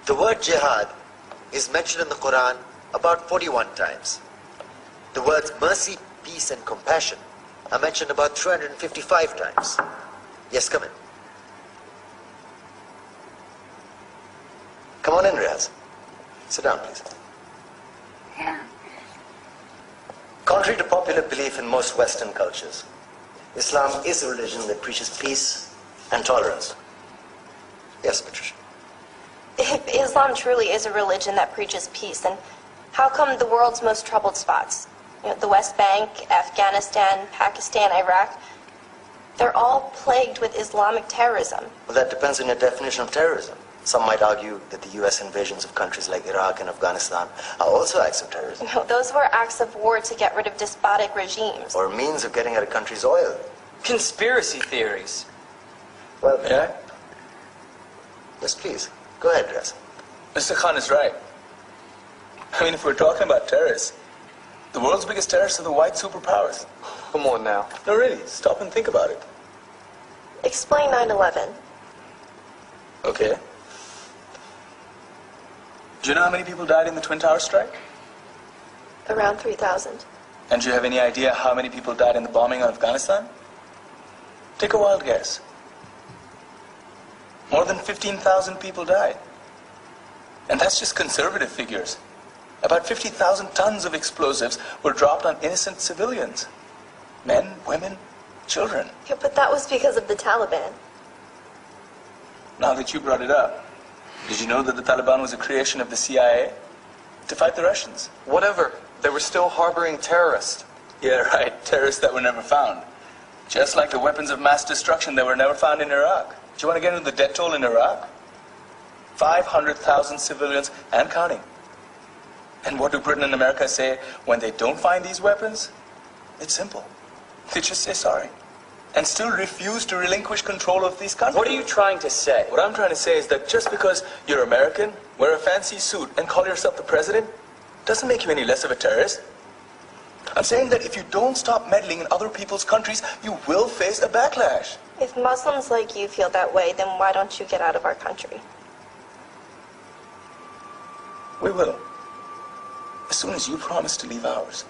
The word jihad is mentioned in the Quran about 41 times. The words mercy, peace, and compassion are mentioned about 355 times. Yes, come in. Come on in, Riaz. Sit down, please. Yeah. Contrary to popular belief in most Western cultures, Islam is a religion that preaches peace and tolerance. Yes, Patricia. If Islam truly is a religion that preaches peace, then how come the world's most troubled spots, the West Bank, Afghanistan, Pakistan, Iraq, they're all plagued with Islamic terrorism? Well, that depends on your definition of terrorism. Some might argue that the U.S. invasions of countries like Iraq and Afghanistan are also acts of terrorism. No, those were acts of war to get rid of despotic regimes. Or means of getting at a country's oil. Conspiracy theories. Well, May I? Yes, please. Go ahead, Riaz. Mr. Khan is right. I mean, if we're talking about terrorists, the world's biggest terrorists are the white superpowers. Come on now. No, really, stop and think about it. Explain 9/11. Okay. Do you know how many people died in the Twin Towers strike? Around 3,000. And do you have any idea how many people died in the bombing of Afghanistan? Take a wild guess. More than 15,000 people died. And that's just conservative figures. About 50,000 tons of explosives were dropped on innocent civilians. Men, women, children. Yeah, but that was because of the Taliban. Now that you brought it up, did you know that the Taliban was a creation of the CIA to fight the Russians? Whatever. They were still harboring terrorists. Yeah, right. Terrorists that were never found. Just like the weapons of mass destruction that were never found in Iraq. Do you want to get into the death toll in Iraq? 500,000 civilians and counting. And what do Britain and America say when they don't find these weapons? It's simple. They just say sorry. And still refuse to relinquish control of these countries. What are you trying to say? What I'm trying to say is that just because you're American, wear a fancy suit, and call yourself the president, doesn't make you any less of a terrorist. I'm saying that if you don't stop meddling in other people's countries, you will face a backlash. If Muslims like you feel that way, then why don't you get out of our country? We will. As soon as you promise to leave ours.